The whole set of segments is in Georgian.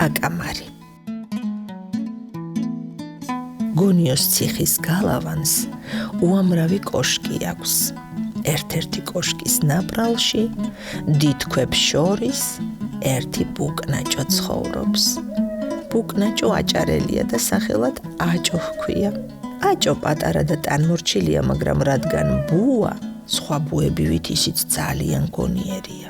კაკამარი. გონიოს ციხის გალავანს უამრავი კოშკი აქვს. ერთ-ერთი კოშკის ნაპრალში დიდ ქვებს შორის ერთი ბუკნაჭო ცხოვრობს. ბუკნაჭო აჭარელია და სახელად აჭო ჰქვია. აჭო პატარა და ტანმორჩილია, მაგრამ რადგან ბუა, სხვა ბუებივით ისიც ძალიან გონიერია.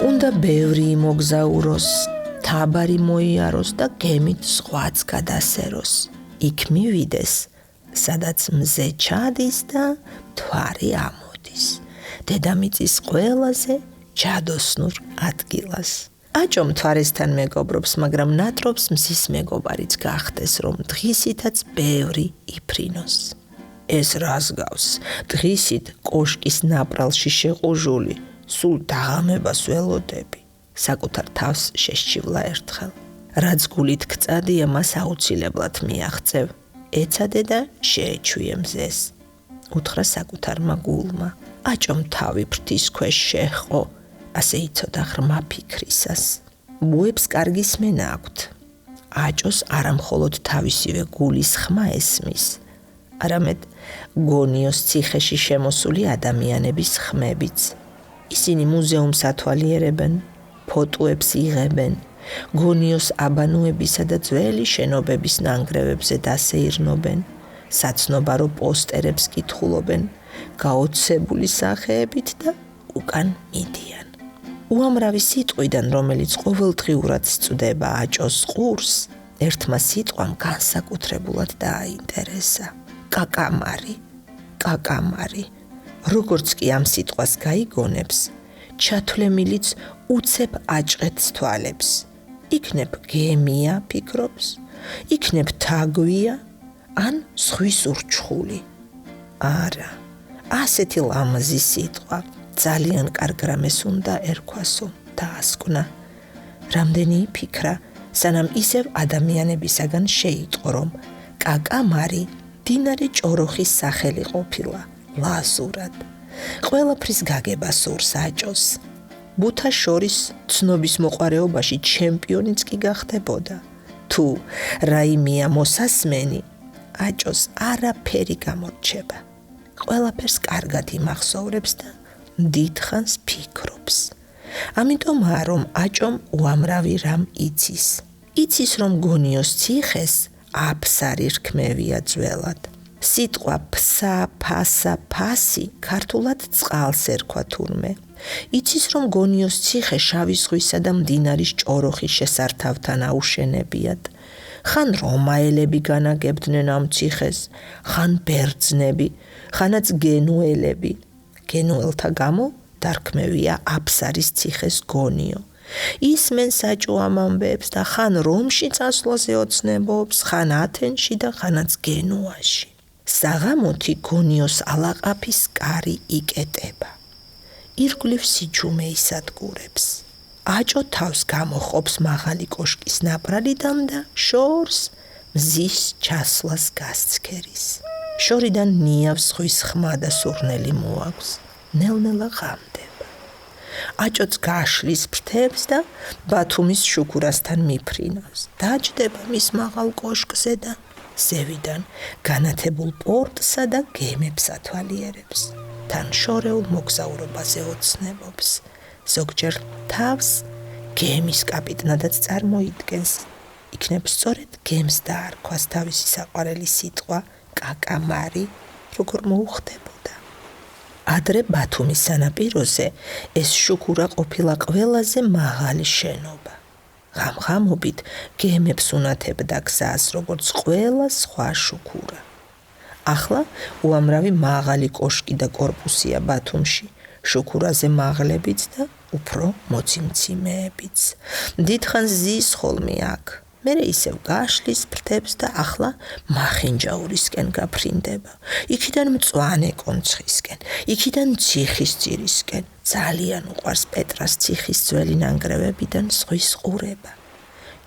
უნდა ბევრი იმოგზაუროს, თაბარი მოიაროს და გემით ზღვაც გადასეროს. იქ მივიდეს, სადაც მზე ჩადის და მთვარე ამოდის. დედამიწის ყველაზე ჯადოსნურ ადგილას. აჭო მთვარესთან მეგობრობს, მაგრამ ნატრობს მზის მეგობარიც გახდეს, რომ დღისითაც ბევრი იფრინოს. ეს რას გავს? დღისით კოშკის ნაპრალში შეყუჟული, სულ დაღამებას ველოდები. საკუთარ თავს შეშჩივლა ერთხელ. რაც გულით გწადია, მას აუცილებლად მიაღწევ. ეცადე და შეეჩვიე მზეს. უთხრა საკუთარმა გულმა. აჭომ თავი ფრთის ქვეშ შეჰყო, ასე იცოდა ღრმა ფიქრისას. ბუებს კარგი სმენა აქვთ. აჭოს არა მხოლოდ თავისივე გულის ხმა ესმის, არამედ გონიოს ციხეში შემოსული ადამიანების ხმებიც. ისინი მუზეუმს ათვალიერებენ, ფოტოებს იღებენ, გონიოს აბანოებისა და ძველი შენობების ნანგრევებზე დასეირნობენ, საცნობარო პოსტერებს კითხულობენ, გაოცებული სახეებით და უკან მიდიან. უამრავი სიტყვიდან, რომელიც ყოველდღიურად სწვდება აჭოს ყურს, ერთმა სიტყვამ განსაკუთრებულად დააინტერესა. კაკამარი, კაკამარი. როგორც კი ამ სიტყვას გაიგონებს, ჩათვლემილიც უცებ აჭყეთს თვალებს. იქნებ გემია ფიქრობს, იქნებ თაგვია, ან ზღვის ურჩხული. არა, ასეთი ლამაზი სიტყვა ძალიან კარგ რამეს უნდა ერქვასო, დაასკვნა. რამდენი იფიქრა, სანამ ისევ ადამიანებისაგან შეიტყო, რომ კაკამარი მდინარე ჭოროხის სახელი ყოფილა, ლაზურად. ყველაფრის გაგება სურს აჭოს. ბუთა შორის ცნობის მოყვარეობაში ჩემპიონიც კი გახდებოდა. თუ რაიმეა მოსასმენი, აჭოს არაფერი გამორჩება. ყველაფერს კარგად იმახსოვრებს და დიდხანს ფიქრობს. ამიტომაა, რომ აჭომ უამრავი რამ იცის. იცის, რომ გონიოს ციხეს აფსარი რქმევია ძველად. სიტყვა ფსა, ფასა, ფასი ქართულად წყალს ერქვა თურმე. იცის, რომ გონიოს ციხე შავი ზღვისა და მდინარის ჭოროხის შესართავთან აუშენებიათ. ხან რომაელები განაგებდნენ ამ ციხეს, ხან ბერძნები, ხანაც გენუელები. გენუელთა გამო დარქმევია აფსარის ციხეს გონიო. ისმენ საჭო ამ ამბებს და ხან რომში წასვლაზე ოცნებობს, ხან ათენში და ხანაც გენუაში. საღამოთი გონიოს ალაყაფის კარი იკეტება. ირგვლივ სიჩუმე ისადგურებს. აჭო თავს გამოხობს მაღალი კოშკის ნაპრალიდან და შორს მზის ჩასვლას გასცქერის. შორიდან ნიავს ზღვის ხმა და სურნელი მოაქვს. ნელ-ნელა ღამდება. აჭოც გაშლის ფრთებს და ბათუმის შუქურასთან მიფრინავს. დაჯდება მის მაღალ კოშკზე და ზევიდან განათებულ პორტსა და გემებს ათვალიერებს. თან შორეულ მოგზაურობაზე ოცნებობს. ზოგჯერ თავს გემის კაპიტნადაც წარმოიდგენს. იქნებ სწორედ გემს დაარქვას თავისი საყვარელი სიტყვა კაკამარი, როგორ მოუხდებოდა. ადრე ბათუმის სანაპიროზე ეს შუქურა ყოფილა ყველაზე მაღალი შენობა. ღამ-ღამობით გემებს უნათებდა გზას, როგორც ყველა სხვა შუქურა. ახლა უამრავი მაღალი კოშკი და კორპუსია ბათუმში, შუქურაზე მაღლებიც და უფრო მოციმციმეებიც. დიდხანს ზის ხოლმე აქ. მერე ისევ გაშლის ფრთებს და ახლა მახინჯაურისკენ გაფრინდება. იქიდან მწვანე კონცხისკენ, იქიდან ციხის ძირისკენ. ძალიან უყვარს პეტრას ციხის ძველი ნანგრევებიდან ზღვის ყურება.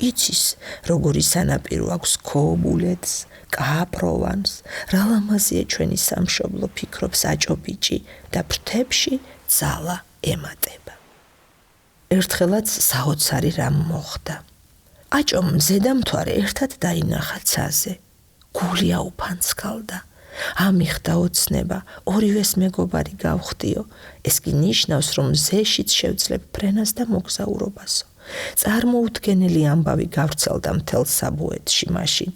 იცის, როგორი სანაპირო აქვს ქობულეთს, კაპროვანს, რა ლამაზია ჩვენი სამშობლო, ფიქრობს აჭო ბიჭი და ფრთებში ძალა ემატება. ერთხელაც საოცარი რამ მოხდა. აჭომ მზედამთვარე ერთად დაინახა ცაზე. გული აუფანცქალდა. ამიხდა ოცნება, ორივეს მეგობარი გავხდიო. ეს კი ნიშნავს, რომ მზეშიც შევძლებ ფრენას და მოგზაურობასო. წარმოუდგენელი ამბავი გავრცელდა მთელ საბუეთში მაშინ.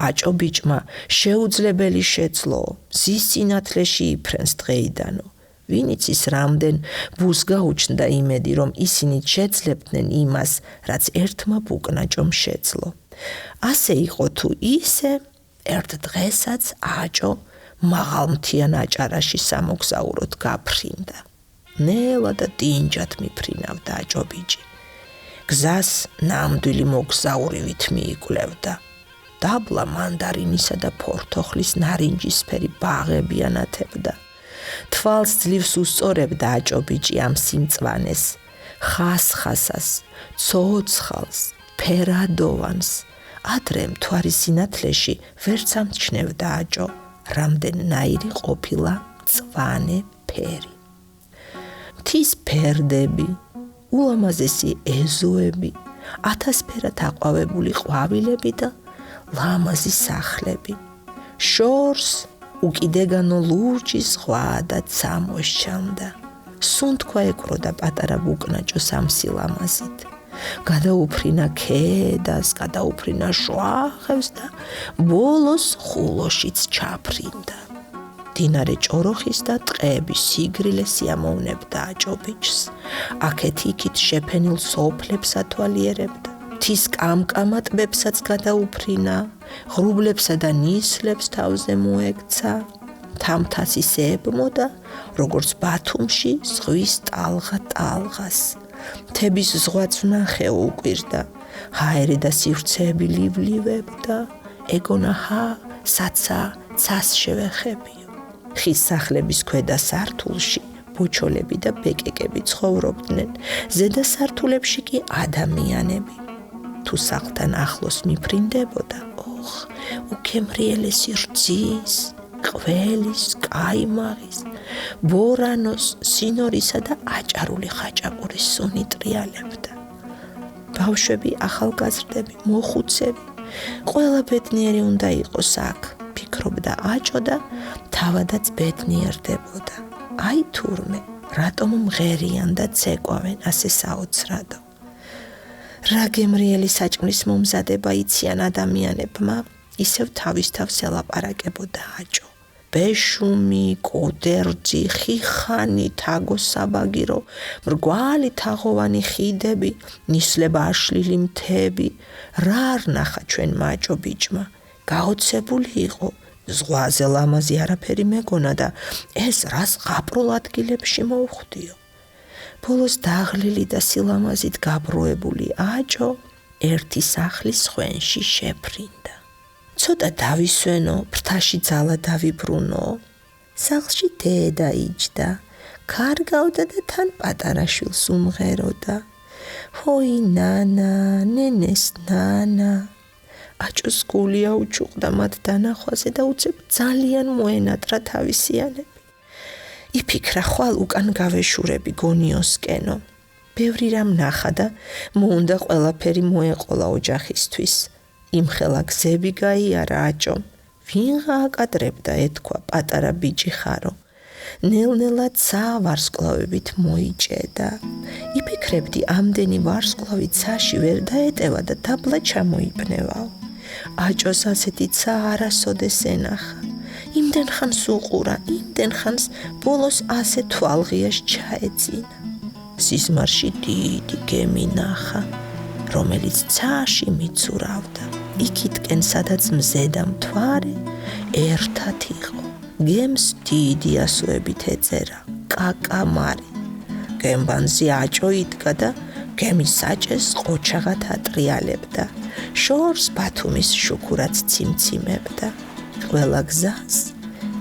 აჭო ბიჭმა შეუძლებელი შეძლო, მზის სინათლეში იფრენს დღეიდანო. ვინიც ის რამდენ ბუს გაუჩნდა იმედი, რომ ისინი შეძლებდნენ იმას, რაც ერთმა ბუკნაჭომ შეძლო. ასე იყო თუ ისე, ერთ დღესაც აჭო მაღალმთიან აჭარაში სამოგზაუროდ გაფრინდა. ნელა და დინჯად მიფრინავდა აჭო ბიჭი. გზას ნამდვილი მოგზაურივით მიიკვლევდა. დაბლა მანდარინისა და ფორთოხლის ნარინჯისფერი ბაღები ანათებდა. თვალს ძლივს უსწორებდა აჭო ბიჭი ამ სიმწვანეს, ხასხასას, ცოცხალს, ფერადოვანს. ადრე მთვარის სინათლეში ვერც ამჩნევდა აჭო, რამდენნაირი ყოფილა მწვანე ფერი. მთის ფერდები, ულამაზესი ეზოები, ათასფერად აყვავებული ყვავილები და ლამაზი სახლები. შორს უკიდეგანო ლურჯი ზღვა და წამოსჩანდა. სუნთქვა ეკროდა პატარა ბუკნაჭოს ამ სილამაზით. გადაუფრინა ქედას, გადაუფრინა შვახებს და ბოლოს ხულოშიც ჩაფრინდა. დინარე ჭოროხის და ტყეების სიგრილე სიამოვნებდა აჭო ბიჭს. აქეთ-იქით შეფენილ სოფლებს ათვალიერებდა. მთის კამკამატბებსაც გადაუფრინა, ღრუბლებსა და ნისლებს თავზე მოექცა. თამთას ისე ებმოდა, როგორც ბათუმში ზღვის ტალღა ტალღას. მთების ზღვაც ვნახეო უკვირდა, ჰაერი და სივრცეები ლიბლივებდა. ეგონა ჰა, საცა, ცას შევეხებიო. ხის სახლების ქვედა სართულში ბოჩოლები და ბეკეკები ცხოვრობდნენ, ზედა სართულებში კი ადამიანები. თუ სახლთან ახლოს მიფრინდებოდა, უქემრიელესი რძის, ყველის, კაიმაღის, ბორანოს, სინორისა და აჭარული ხაჭაპურის სუნი ტრიალებდა. ბავშვები, ახალგაზრდები, მოხუცები, ყველა ბედნიერი უნდა იყოს აქ, ფიქრობდა აჭო და თავადაც ბედნიერდებოდა. აი თურმე, რატომ მღერიან და ცეკვავენ ასე საოცრადო. რა გემრიელი საჭმლის მომზადება იციან ადამიანებმა, ისევ თავის თავს ელაპარაკებოდა აჭო. ბეშუმი, კოდერძი, ხიხანი, თაგოსაბაგირო, მრგვალი თაღოვანი ხიდები, ნისლება აშლილი მთები. რა არ ნახა ჩვენმა აჭო ბიჭმა? გაოცებული იყო, ზღვაზე ლამაზი არაფერი მეგონა და ეს რას ღაპრულ ადგილებში მოუხდიო. ბოლოს დაღლილი და სილამაზით გაბროებული აჭო ერთი სახლის ხვენში შეფრინდა. ცოტა დავისვენო, ფრთაში ძალა დავიბრუნო. სახლში დედა იჯდა, კარგავდა და თან პატარა შვილს უმღეროდა. ჰოი ნანა, ნენეს ნანა. აჭოს გული აუჩუყდა მათ დანახვაზე და უცებ ძალიან მოენატრა თავისიანები. იფიქრა, ხვალ უკან გავეშურები გონიოსკენო. ბევრი რამ ნახა და მოუნდა ყველაფერი მოეყოლა ოჯახისთვის. იმხელა გზები გაიარა აჭომ. ვინღა აკადრებდა ეთქვა, პატარა ბიჭი ხარო. ნელ-ნელა ცა ვარსკვლავებით მოიჭედა. იფიქრებდი, ამდენი ვარსკვლავი ცაში ვერ დაეტევა და დაბლა ჩამოიფნევაო. აჭოს ასეთი ცა არასოდეს ენახა. იმდენ ხანს უყურა, იმდენ ხანს ბოლოს ასე თვალღიას ჩაეძინა. სიზმარში დიდი გემი ნახა, რომელიც ცაში მიცურავდა. იქითკენ, სადაც მზედამთვარე ერთად იყო. გემს დიდი ასოებით ეწერა, კაკამარი. გემბანზე აჭო იდგა და გემის საჭეს ყოჩაღად ატრიალებდა. შორს ბათუმის შუქურაც ციმციმებდა. ყველა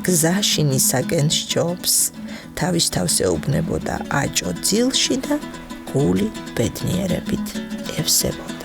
გზაში ნისაკენ სჯობს. თავის თავს ეუბნებოდა აჭო ძილში და გული ბედნიერებით ევსებოდა.